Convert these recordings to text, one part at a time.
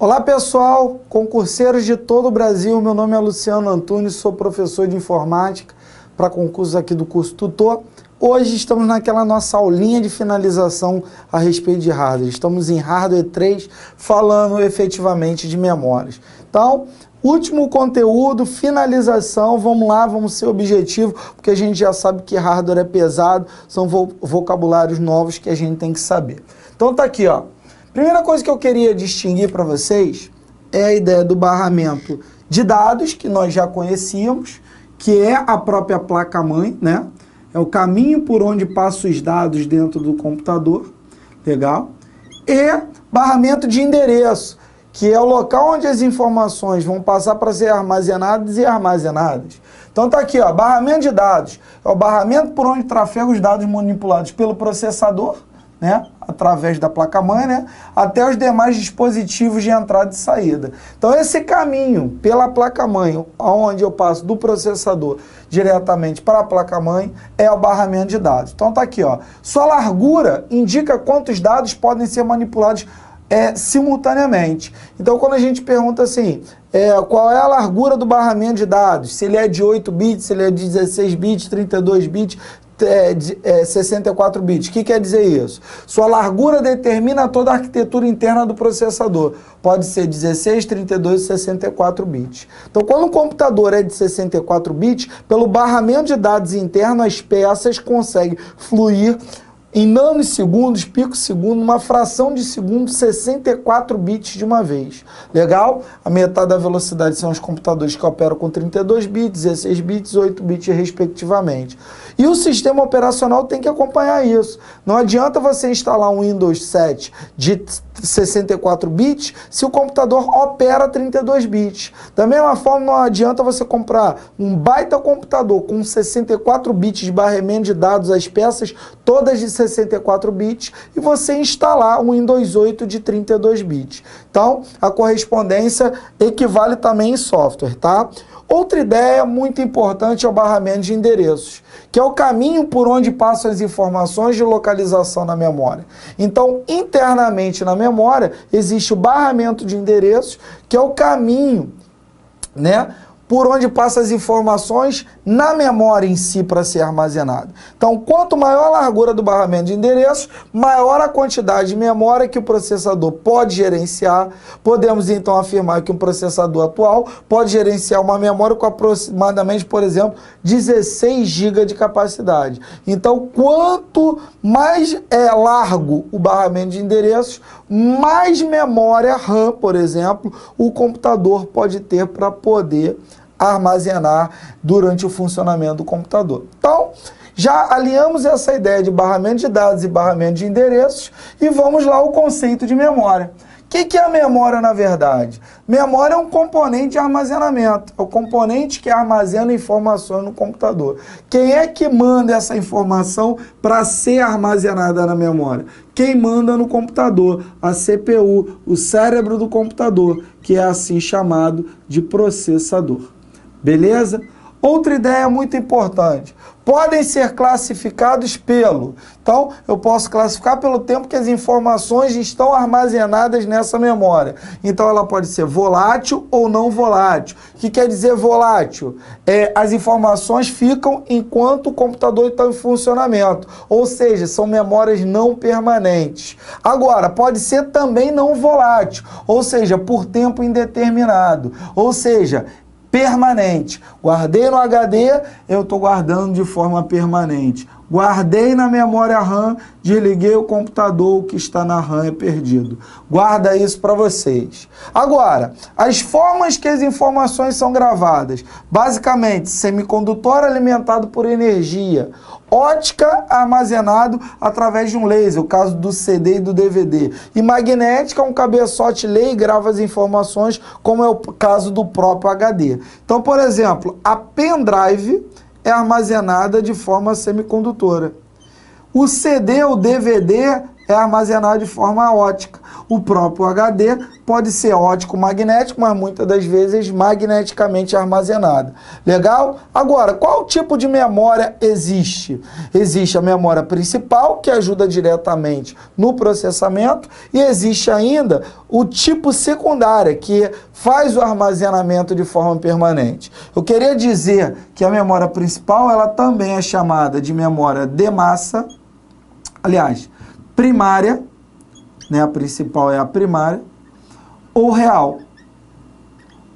Olá pessoal, concurseiros de todo o Brasil, meu nome é Luciano Antunes, sou professor de informática para concursos aqui do curso Tutor. Hoje estamos naquela nossa aulinha de finalização a respeito de hardware. Estamos em Hardware 3, falando efetivamente de memórias. Então, último conteúdo, finalização, vamos lá, vamos ser objetivo, porque a gente já sabe que hardware é pesado, são vocabulários novos que a gente tem que saber. Então tá aqui, ó. Primeira coisa que eu queria distinguir para vocês é a ideia do barramento de dados, que nós já conhecíamos, que é a própria placa-mãe, né? É o caminho por onde passam os dados dentro do computador, legal? E barramento de endereço, que é o local onde as informações vão passar para ser armazenadas e armazenadas. Então tá aqui, ó, barramento de dados. É o barramento por onde trafega os dados manipulados pelo processador, né, através da placa-mãe, né, até os demais dispositivos de entrada e saída. Então esse caminho pela placa-mãe, onde eu passo do processador diretamente para a placa-mãe, é o barramento de dados. Então tá aqui, ó, sua largura indica quantos dados podem ser manipulados simultaneamente. Então quando a gente pergunta assim, qual é a largura do barramento de dados, se ele é de 8 bits, se ele é de 16 bits, 32 bits, 64 bits. O que quer dizer isso? Sua largura determina toda a arquitetura interna do processador. Pode ser 16, 32 e 64 bits. Então, quando o computador é de 64 bits, pelo barramento de dados interno, as peças conseguem fluir em nanosegundos, picosegundo, uma fração de segundo, 64 bits de uma vez. Legal? A metade da velocidade são os computadores que operam com 32 bits, 16 bits, 8 bits respectivamente. E o sistema operacional tem que acompanhar isso. Não adianta você instalar um Windows 7 de 64 bits se o computador opera 32 bits. Da mesma forma, não adianta você comprar um baita computador com 64 bits de barramento de dados, as peças todas de 64 bits, e você instalar um Windows 8 de 32 bits. Então, a correspondência equivale também em software, tá? Outra ideia muito importante é o barramento de endereços, que é o caminho por onde passam as informações de localização na memória. Então, internamente na memória, existe o barramento de endereços, que é o caminho, né, por onde passam as informações na memória em si para ser armazenado. Então, quanto maior a largura do barramento de endereços, maior a quantidade de memória que o processador pode gerenciar. Podemos, então, afirmar que um processador atual pode gerenciar uma memória com aproximadamente, por exemplo, 16 GB de capacidade. Então, quanto mais largo o barramento de endereços, mais memória RAM, por exemplo, o computador pode ter para poder armazenar durante o funcionamento do computador. Então, já alinhamos essa ideia de barramento de dados e barramento de endereços e vamos lá ao conceito de memória. O que é a memória, na verdade? Memória é um componente de armazenamento, é o componente que armazena informações no computador. Quem é que manda essa informação para ser armazenada na memória? Quem manda no computador? A CPU, o cérebro do computador, que é assim chamado de processador. Beleza? Outra ideia muito importante. Podem ser classificados pelo. Então, eu posso classificar pelo tempo que as informações estão armazenadas nessa memória. Então, ela pode ser volátil ou não volátil. O que quer dizer volátil? As informações ficam enquanto o computador está em funcionamento. Ou seja, são memórias não permanentes. Agora, pode ser também não volátil. Ou seja, por tempo indeterminado. Ou seja, permanente. Guardei no HD, eu estou guardando de forma permanente. Guardei na memória RAM, desliguei o computador, o que está na RAM é perdido. Guarda isso para vocês. Agora, as formas que as informações são gravadas. Basicamente, semicondutor alimentado por energia. Ótica armazenado através de um laser, o caso do CD e do DVD. E magnética, um cabeçote lê e grava as informações, como é o caso do próprio HD. Então, por exemplo, a pendrive é armazenada de forma semicondutora. O CD ou DVD é armazenado de forma ótica. O próprio HD pode ser ótico-magnético, mas muitas das vezes magneticamente armazenado. Legal? Agora, qual tipo de memória existe? Existe a memória principal, que ajuda diretamente no processamento, e existe ainda o tipo secundária, que faz o armazenamento de forma permanente. Eu queria dizer que a memória principal, ela também é chamada de memória de massa, aliás, primária, né? A principal é a primária, ou real.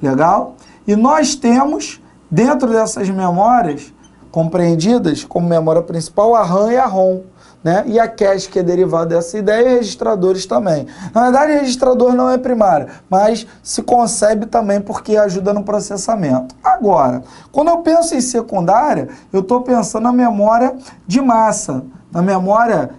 Legal? E nós temos, dentro dessas memórias, compreendidas como memória principal, a RAM e a ROM, né? E a cache, que é derivada dessa ideia, e registradores também. Na verdade, o registrador não é primário, mas se concebe também porque ajuda no processamento. Agora, quando eu penso em secundária, eu estou pensando na memória de massa, na memória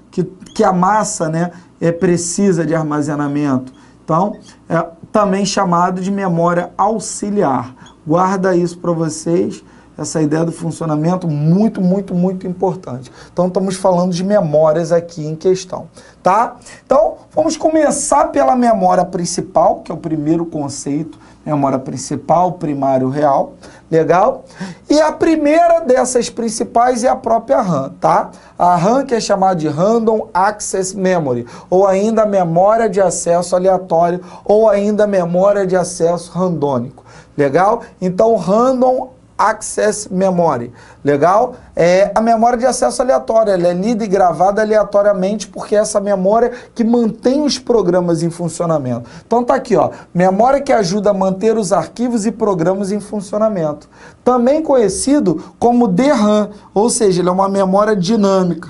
que a massa, né, precisa de armazenamento. Então, é também chamado de memória auxiliar. Guarda isso para vocês, essa ideia do funcionamento muito, muito, muito importante. Então, estamos falando de memórias aqui em questão, tá? Então, vamos começar pela memória principal, que é o primeiro conceito, memória principal, primário, real, legal? E a primeira dessas principais é a própria RAM, tá? A RAM, que é chamada de Random Access Memory, ou ainda memória de acesso aleatório, ou ainda memória de acesso randômico, legal? Então, Random Access Memory, legal? É a memória de acesso aleatório, ela é lida e gravada aleatoriamente porque é essa memória que mantém os programas em funcionamento. Então tá aqui, ó, memória que ajuda a manter os arquivos e programas em funcionamento. Também conhecido como DRAM, ou seja, ele é uma memória dinâmica,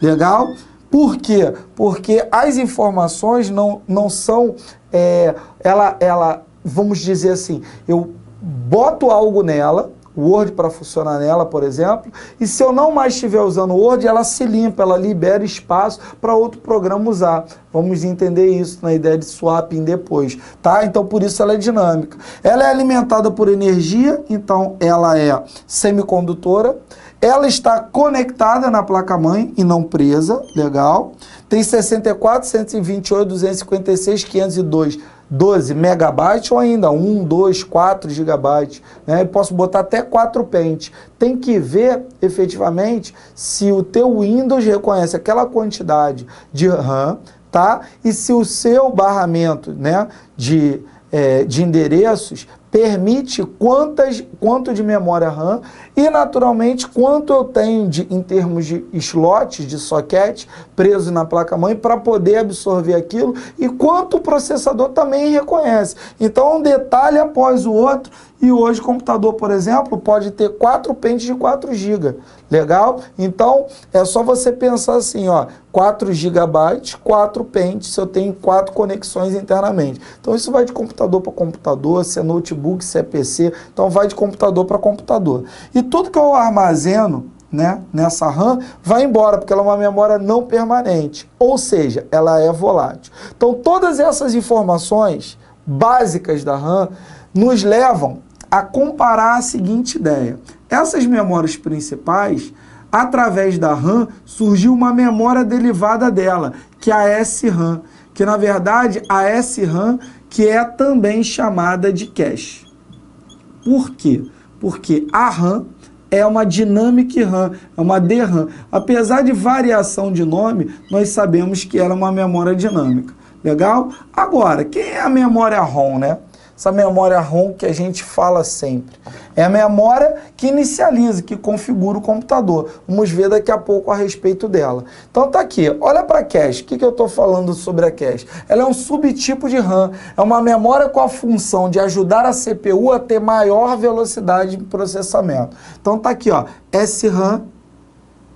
legal? Por quê? Porque as informações não são, vamos dizer assim, eu boto algo nela, Word para funcionar nela, por exemplo, e se eu não mais estiver usando o Word, ela se limpa, ela libera espaço para outro programa usar. Vamos entender isso na ideia de swapping depois, tá? Então, por isso ela é dinâmica. Ela é alimentada por energia, então ela é semicondutora. Ela está conectada na placa-mãe e não presa, legal? Tem 64, 128, 256, 502, 12 megabytes ou ainda 1, 2, 4 gigabytes, né? Eu posso botar até 4 pentes. Tem que ver efetivamente se o teu Windows reconhece aquela quantidade de RAM, tá? E se o seu barramento, né, de endereços permite quanto de memória RAM e, naturalmente, quanto eu tenho em termos de slots, de socket, preso na placa-mãe para poder absorver aquilo e quanto o processador também reconhece. Então, um detalhe após o outro. E hoje o computador, por exemplo, pode ter 4 pentes de 4 GB. Legal? Então, é só você pensar assim, ó, 4 GB, 4 pentes, se eu tenho 4 conexões internamente. Então, isso vai de computador para computador, se é notebook, se é PC, então vai de computador para computador. E tudo que eu armazeno, né, nessa RAM, vai embora, porque ela é uma memória não permanente, ou seja, ela é volátil. Então, todas essas informações básicas da RAM nos levam a comparar a seguinte ideia. Essas memórias principais, através da RAM, surgiu uma memória derivada dela, que é a SRAM, que na verdade a SRAM que é também chamada de cache. Por quê? Porque a RAM é uma Dynamic RAM, é uma DRAM. Apesar de variação de nome, nós sabemos que ela é uma memória dinâmica. Legal? Agora, quem é a memória ROM, né? Essa memória ROM que a gente fala sempre. É a memória que inicializa, que configura o computador. Vamos ver daqui a pouco a respeito dela. Então tá aqui, olha para a cache. O que eu estou falando sobre a cache? Ela é um subtipo de RAM. É uma memória com a função de ajudar a CPU a ter maior velocidade de processamento. Então tá aqui, ó, SRAM,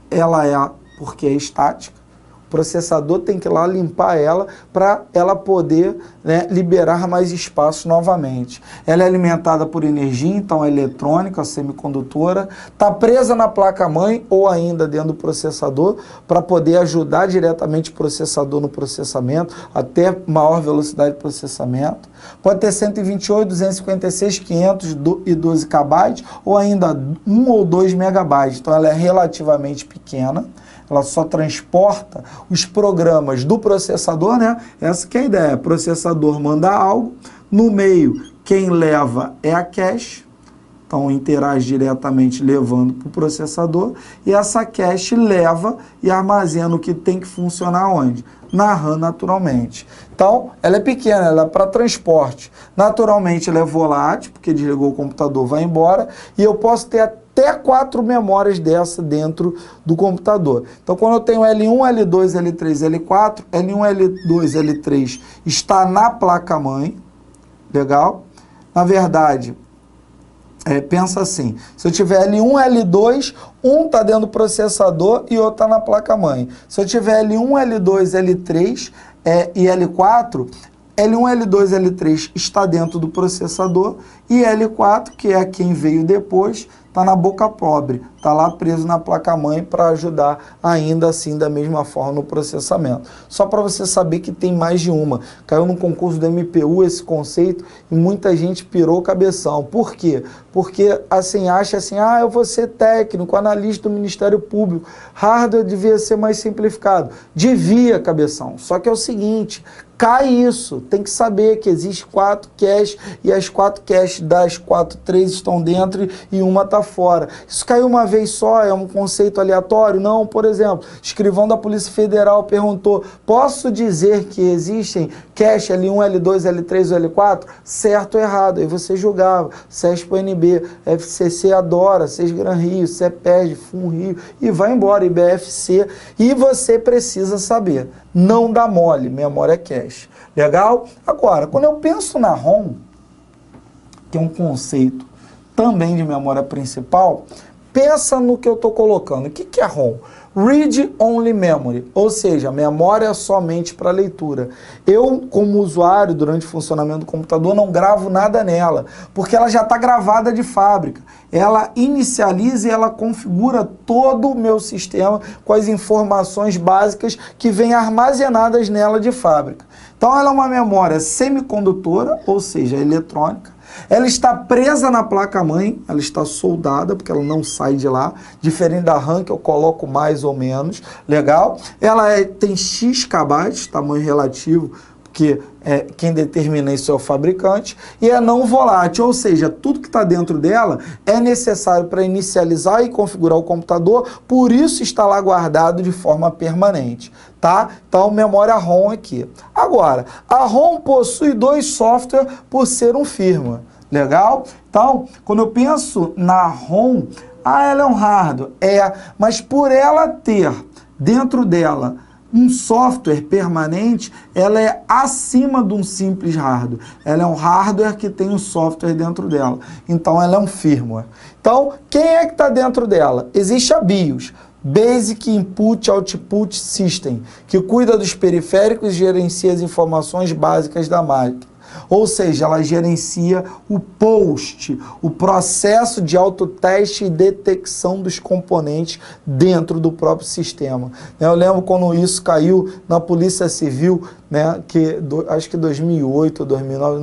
ela é porque é estática. O processador tem que ir lá limpar ela para ela poder, né, liberar mais espaço novamente. Ela é alimentada por energia, então é eletrônica, semicondutora, está presa na placa-mãe ou ainda dentro do processador para poder ajudar diretamente o processador no processamento, até maior velocidade de processamento. Pode ter 128, 256, 512 KB ou ainda 1 ou 2 megabytes, então ela é relativamente pequena. ela só transporta os programas do processador, né? Essa que é a ideia, o processador manda algo, no meio quem leva é a cache, então interage diretamente levando para o processador, e essa cache leva e armazena o que tem que funcionar onde? Na RAM, naturalmente. Então, ela é pequena, ela é para transporte. Naturalmente, ela é volátil, porque desligou o computador, vai embora, e eu posso ter até 4 memórias dessa dentro do computador. Então, quando eu tenho L1, L2, L3, L4, L1, L2, L3 está na placa-mãe, legal? Na verdade, pensa assim, se eu tiver L1, L2, um está dentro do processador e outro está na placa-mãe. Se eu tiver L1, L2, L3 e L4, L1, L2, L3 está dentro do processador e L4, que é quem veio depois, está na boca pobre, está lá preso na placa-mãe para ajudar ainda assim da mesma forma no processamento. Só para você saber que tem mais de uma. Caiu no concurso do MPU esse conceito e muita gente pirou o cabeção. Por quê? Porque assim, acha assim, eu vou ser técnico, analista do Ministério Público, hardware devia ser mais simplificado. Devia, cabeção. Só que é o seguinte, cai isso, tem que saber que existe 4 caches e as 4 caches das 4, 3 estão dentro e uma está fora. Isso caiu uma vez só, é um conceito aleatório? Não, por exemplo, escrivão da Polícia Federal perguntou, posso dizer que existem cache L1, L2, L3 ou L4? Certo ou errado? Aí você julgava, CESP-NB, FCC adora, Sesgran Rio, CEPERD, FUNRIO e vai embora, IBFC, e você precisa saber, não dá mole, memória cache. Legal? Agora, quando eu penso na ROM, que é um conceito também de memória principal, pensa no que eu estou colocando. O que é ROM? Read Only Memory, ou seja, memória somente para leitura. Eu, como usuário, durante o funcionamento do computador, não gravo nada nela, porque ela já está gravada de fábrica. Ela inicializa e ela configura todo o meu sistema com as informações básicas que vêm armazenadas nela de fábrica. Então, ela é uma memória semicondutora, ou seja, eletrônica. Ela está presa na placa-mãe, ela está soldada, porque ela não sai de lá, diferente da RAM, que eu coloco mais ou menos, legal? Ela tem X KB, tamanho relativo, porque quem determina isso é o fabricante, e é não volátil, ou seja, tudo que está dentro dela é necessário para inicializar e configurar o computador, por isso está lá guardado de forma permanente, tá? Então, memória ROM aqui. Agora, a ROM possui 2 softwares por ser um firmware, legal? Então, quando eu penso na ROM, ela é um hardware, mas por ela ter dentro dela um software permanente, ela é acima de um simples hardware. Ela é um hardware que tem um software dentro dela. Então, ela é um firmware. Então, quem é que está dentro dela? Existe a BIOS, Basic Input Output System, que cuida dos periféricos e gerencia as informações básicas da máquina. Ou seja, ela gerencia o POST, o processo de autoteste e detecção dos componentes dentro do próprio sistema. Eu lembro quando isso caiu na Polícia Civil, né, acho que 2008 ou 2009,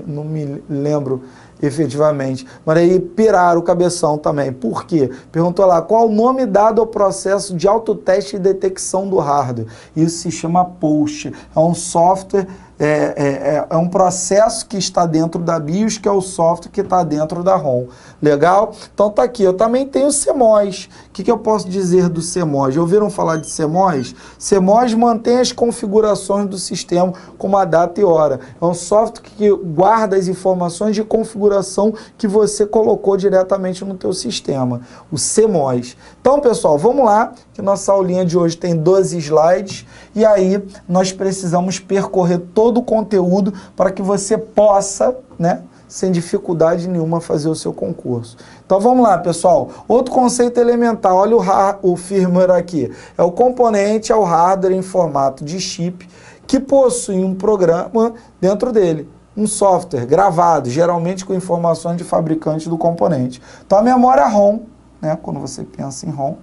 não me lembro efetivamente, mas aí piraram o cabeção também. Por quê? Perguntou lá, qual o nome dado ao processo de autoteste e detecção do hardware? Isso se chama POST, é um software, é um processo que está dentro da BIOS, que é o software que está dentro da ROM. Legal? Então tá aqui, eu também tenho o CMOS. O que eu posso dizer do CMOS? Já ouviram falar de CMOS? CMOS mantém as configurações do sistema como a data e hora. É um software que guarda as informações de configuração que você colocou diretamente no teu sistema. O CMOS. Então, pessoal, vamos lá, que nossa aulinha de hoje tem 12 slides e aí nós precisamos percorrer todo o conteúdo para que você possa, né, sem dificuldade nenhuma, fazer o seu concurso. Então vamos lá, pessoal. Outro conceito elementar, olha o firmware aqui. É o componente, é o hardware em formato de chip, que possui um programa dentro dele, um software gravado, geralmente com informações de fabricante do componente. Então a memória ROM, né, quando você pensa em ROM,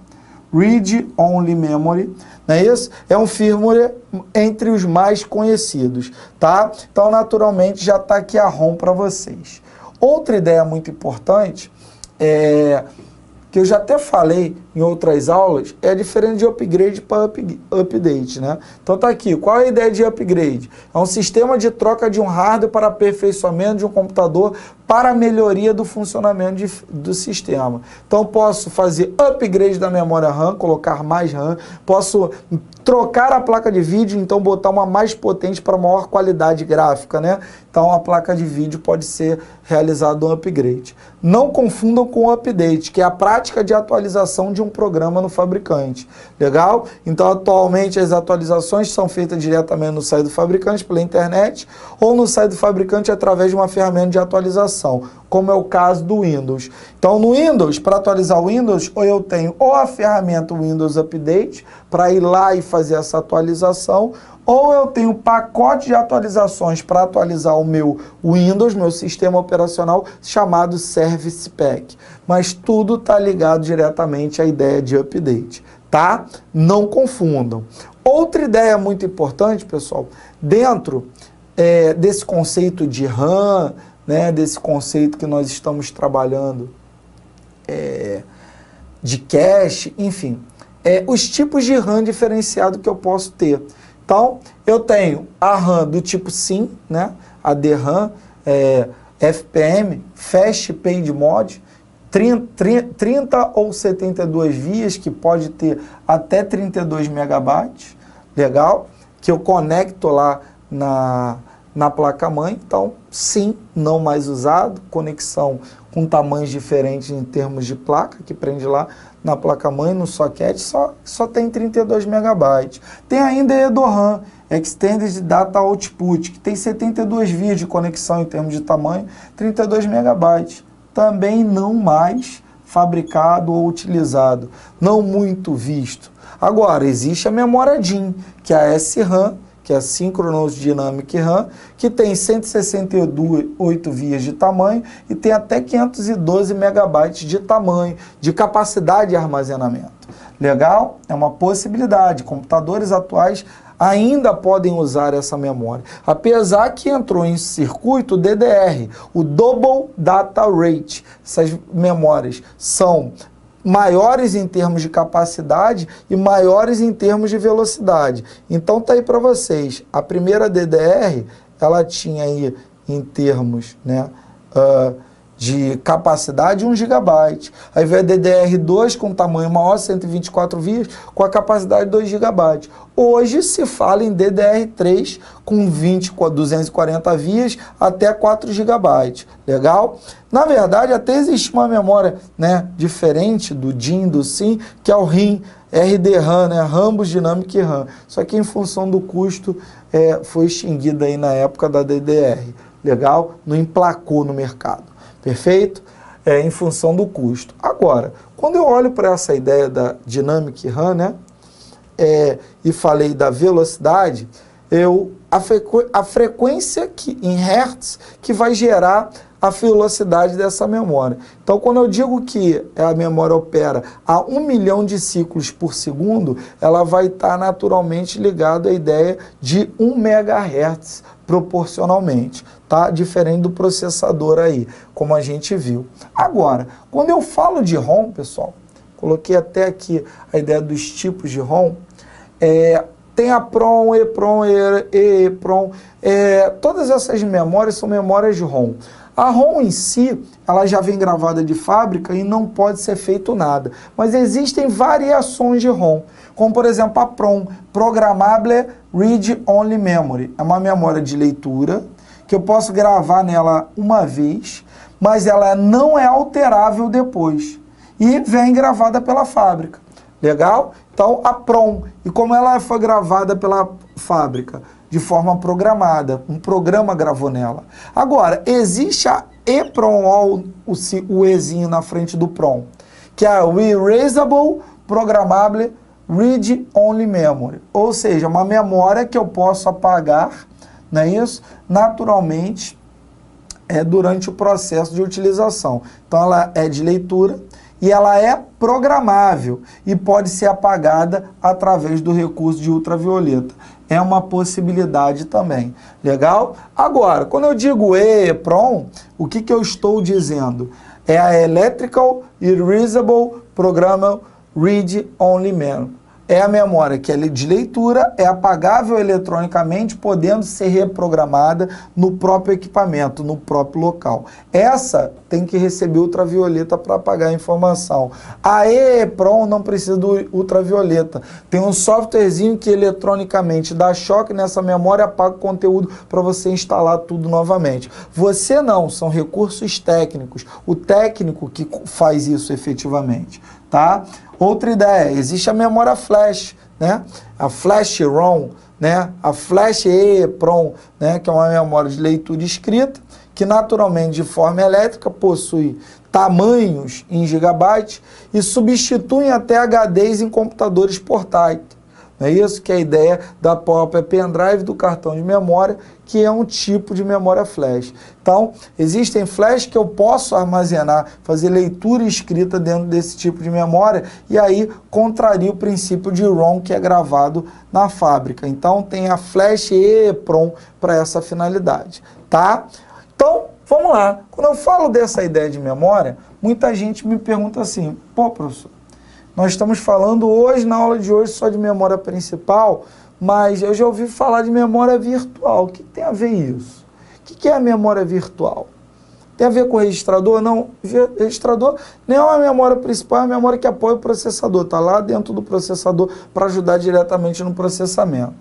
Read Only Memory, não é isso? É um firmware entre os mais conhecidos, tá? Então, naturalmente, já está aqui a ROM para vocês. Outra ideia muito importante, que eu já até falei em outras aulas, é diferente de upgrade para update, né? Então tá aqui, qual é a ideia de upgrade? É um sistema de troca de um hardware para aperfeiçoamento de um computador para a melhoria do funcionamento do sistema. Então posso fazer upgrade da memória RAM, colocar mais RAM, posso trocar a placa de vídeo, então botar uma mais potente para maior qualidade gráfica, né? Então a placa de vídeo pode ser realizado um upgrade. Não confundam com update, que é a prática de atualização de um programa no fabricante. Legal? Então atualmente as atualizações são feitas diretamente no site do fabricante pela internet ou no site do fabricante através de uma ferramenta de atualização, como é o caso do Windows. Então no Windows, para atualizar o Windows, ou eu tenho ou a ferramenta Windows Update para ir lá e fazer essa atualização, ou eu tenho pacote de atualizações para atualizar o meu Windows, meu sistema operacional, chamado Service Pack. Mas tudo está ligado diretamente à ideia de update, tá? Não confundam. Outra ideia muito importante, pessoal, dentro desse conceito de RAM, né, desse conceito que nós estamos trabalhando de cache, enfim, os tipos de RAM diferenciado que eu posso ter. Então, eu tenho a RAM do tipo SIM, né? A DRAM, FPM, Fast Paid Mod, 30 ou 72 vias, que pode ter até 32 megabytes, legal? Que eu conecto lá na placa-mãe. Então, sim, não mais usado, conexão com tamanhos diferentes em termos de placa, que prende lá na placa-mãe, no socket, só tem 32 megabytes. Tem ainda EDORAM, Extended Data Output, que tem 72 vias de conexão em termos de tamanho, 32 megabytes. Também não mais fabricado ou utilizado, não muito visto. Agora, existe a memória DIMM, que é a SRAM, que é a Synchronous Dynamic RAM, que tem 168 vias de tamanho e tem até 512 megabytes de tamanho, de capacidade de armazenamento. Legal? É uma possibilidade. Computadores atuais ainda podem usar essa memória. Apesar que entrou em circuito o DDR, o Double Data Rate. Essas memórias são maiores em termos de capacidade e maiores em termos de velocidade. Então tá aí para vocês. A primeira DDR, ela tinha aí em termos, né, de capacidade 1 GB. Aí veio a DDR2 com tamanho maior, 124 vias, com a capacidade 2 GB. Hoje se fala em DDR3 com 240 vias até 4 GB. Legal? Na verdade, até existe uma memória, né, diferente do DIMM, do SIM, que é o RIM, RDRAM, né, Rambus Dynamic RAM. Só que em função do custo foi extinguida aí na época da DDR. Legal? Não emplacou no mercado. Perfeito? Em função do custo. Agora, quando eu olho para essa ideia da Dynamic RAM, né, e falei da velocidade, a frequência em Hertz que vai gerar a velocidade dessa memória. Então, quando eu digo que a memória opera a 1 milhão de ciclos por segundo, ela vai estar naturalmente ligada à ideia de 1 MHz proporcionalmente, tá? Diferente do processador aí, como a gente viu. Agora, quando eu falo de ROM, pessoal, coloquei até aqui a ideia dos tipos de ROM, tem a PROM, EPROM, EEPROM, todas essas memórias são memórias de ROM. A ROM em si, ela já vem gravada de fábrica e não pode ser feito nada. Mas existem variações de ROM, como por exemplo a PROM, Programmable Read Only Memory. É uma memória de leitura que eu posso gravar nela uma vez, mas ela não é alterável depois. E vem gravada pela fábrica. Legal? Então a PROM, e como ela foi gravada pela fábrica? De forma programada, um programa gravou nela. Agora, existe a EPROM, o Ezinho na frente do PROM, que é o Erasable Programmable Read Only Memory, ou seja, uma memória que eu posso apagar, não é isso? Naturalmente, durante o processo de utilização. Então, ela é de leitura e ela é programável e pode ser apagada através do recurso de ultravioleta. É uma possibilidade também. Legal? Agora, quando eu digo EEPROM, o que eu estou dizendo? É a Electrical Erasable Programmable Read Only Memory. É a memória que é de leitura, é apagável eletronicamente, podendo ser reprogramada no próprio equipamento, no próprio local. Essa tem que receber ultravioleta para apagar a informação. A EEPROM não precisa do ultravioleta. Tem um softwarezinho que eletronicamente dá choque nessa memória e apaga o conteúdo para você instalar tudo novamente. Você não, são recursos técnicos. O técnico que faz isso efetivamente, tá? Outra ideia, existe a memória flash, né? A flash ROM, né? A flash EEPROM, né? Que é uma memória de leitura e escrita, que naturalmente de forma elétrica possui tamanhos em gigabytes e substituem até HDs em computadores portáteis. Não é isso que é a ideia da própria pendrive do cartão de memória, que é um tipo de memória flash. Então, existem flash que eu posso armazenar, fazer leitura e escrita dentro desse tipo de memória, e aí contraria o princípio de ROM que é gravado na fábrica. Então, tem a flash EEPROM para essa finalidade, tá? Então, vamos lá. Quando eu falo dessa ideia de memória, muita gente me pergunta assim, pô, professor, nós estamos falando hoje, na aula de hoje, só de memória principal, mas eu já ouvi falar de memória virtual. O que tem a ver isso? O que é a memória virtual? Tem a ver com o registrador? Não, o registrador nem é uma memória principal, é uma memória que apoia o processador, está lá dentro do processador para ajudar diretamente no processamento.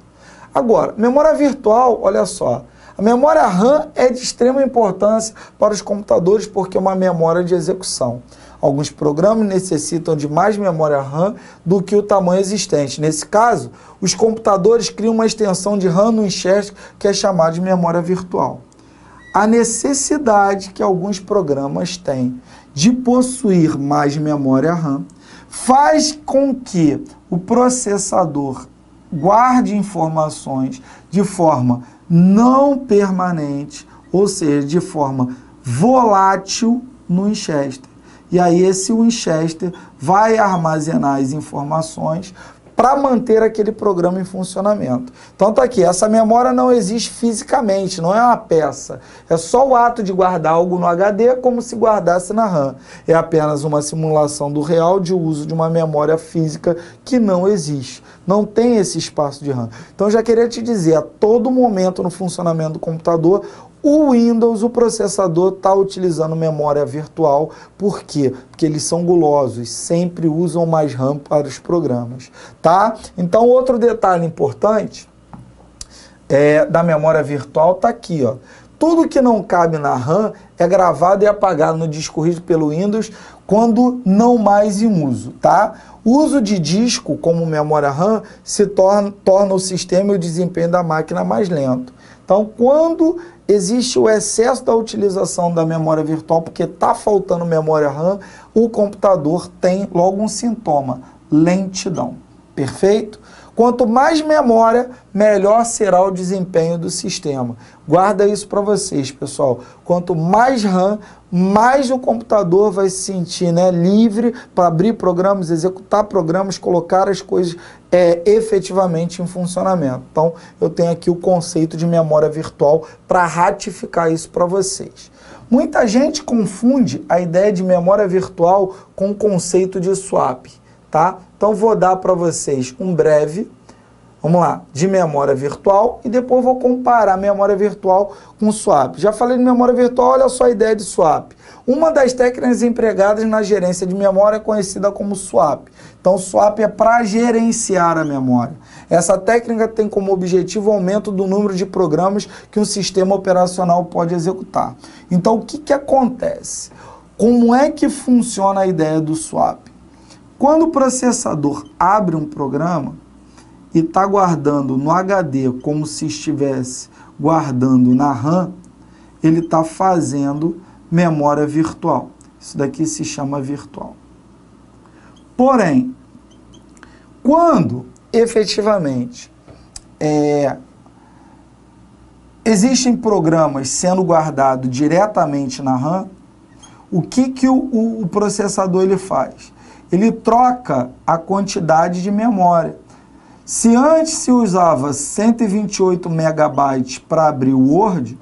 Agora, memória virtual, olha só, a memória RAM é de extrema importância para os computadores porque é uma memória de execução. Alguns programas necessitam de mais memória RAM do que o tamanho existente. Nesse caso, os computadores criam uma extensão de RAM no Winchester que é chamada de memória virtual. A necessidade que alguns programas têm de possuir mais memória RAM faz com que o processador guarde informações de forma não permanente, ou seja, de forma volátil no Winchester. E aí esse Winchester vai armazenar as informações para manter aquele programa em funcionamento. Então tá aqui, essa memória não existe fisicamente, não é uma peça. É só o ato de guardar algo no HD como se guardasse na RAM. É apenas uma simulação do real de uso de uma memória física que não existe. Não tem esse espaço de RAM. Então já queria te dizer, a todo momento no funcionamento do computador, o Windows, o processador, está utilizando memória virtual. Por quê? Porque eles são gulosos, sempre usam mais RAM para os programas, tá? Então, outro detalhe importante da memória virtual está aqui, ó. Tudo que não cabe na RAM é gravado e apagado no disco rígido pelo Windows quando não mais em uso, tá? O uso de disco como memória RAM se torna o sistema e o desempenho da máquina mais lento. Então, quando existe o excesso da utilização da memória virtual, porque está faltando memória RAM, o computador tem logo um sintoma, lentidão. Perfeito? Quanto mais memória, melhor será o desempenho do sistema. Guarda isso para vocês, pessoal. Quanto mais RAM, mais o computador vai se sentir, né, livre para abrir programas, executar programas, colocar as coisas efetivamente em funcionamento. Então, eu tenho aqui o conceito de memória virtual para ratificar isso para vocês. Muita gente confunde a ideia de memória virtual com o conceito de swap, tá? Então, vou dar para vocês um breve, vamos lá, de memória virtual e depois vou comparar memória virtual com swap. Já falei de memória virtual, olha só a ideia de swap. Uma das técnicas empregadas na gerência de memória é conhecida como swap. Então, swap é para gerenciar a memória. Essa técnica tem como objetivo o aumento do número de programas que um sistema operacional pode executar. Então, o que acontece? Como é que funciona a ideia do swap? Quando o processador abre um programa e está guardando no HD como se estivesse guardando na RAM, ele está fazendo memória virtual. Isso daqui se chama virtual. Porém, quando efetivamente existem programas sendo guardados diretamente na RAM, o que o processador ele faz? Ele troca a quantidade de memória. Se antes se usava 128 megabytes para abrir o Word,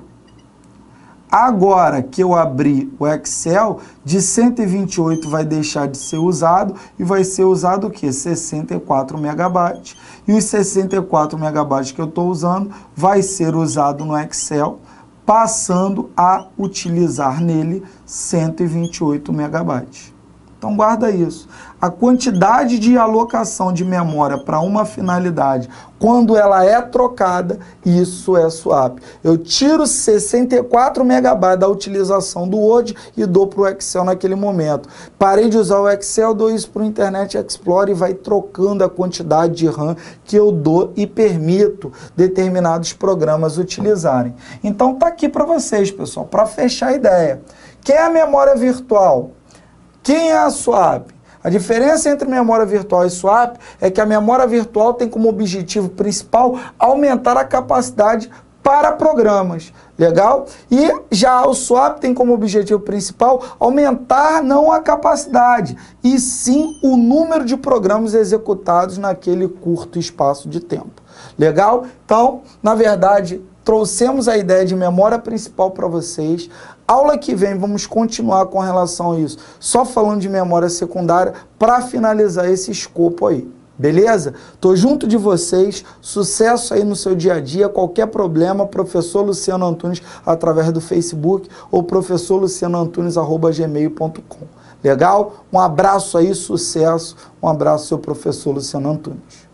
Agora que eu abri o Excel, de 128 vai deixar de ser usado e vai ser usado o quê? 64 megabytes. E os 64 megabytes que eu estou usando vai ser usado no Excel, passando a utilizar nele 128 megabytes. Então guarda isso. A quantidade de alocação de memória para uma finalidade, quando ela é trocada, isso é swap. Eu tiro 64 megabytes da utilização do Word e dou para o Excel naquele momento. Parei de usar o Excel, dou isso para o Internet Explorer e vai trocando a quantidade de RAM que eu dou e permito determinados programas utilizarem. Então tá aqui para vocês, pessoal, para fechar a ideia. Quem é a memória virtual? Quem é a swap? A diferença entre memória virtual e swap é que a memória virtual tem como objetivo principal aumentar a capacidade para programas, legal? E já o swap tem como objetivo principal aumentar não a capacidade, e sim o número de programas executados naquele curto espaço de tempo, legal? Então, na verdade, trouxemos a ideia de memória principal para vocês. Aula que vem vamos continuar com relação a isso, só falando de memória secundária para finalizar esse escopo aí. Beleza? Tô junto de vocês, sucesso aí no seu dia a dia, qualquer problema, professor Luciano Antunes através do Facebook ou professorlucianoantunes@gmail.com. Legal? Um abraço aí, sucesso, um abraço seu professor Luciano Antunes.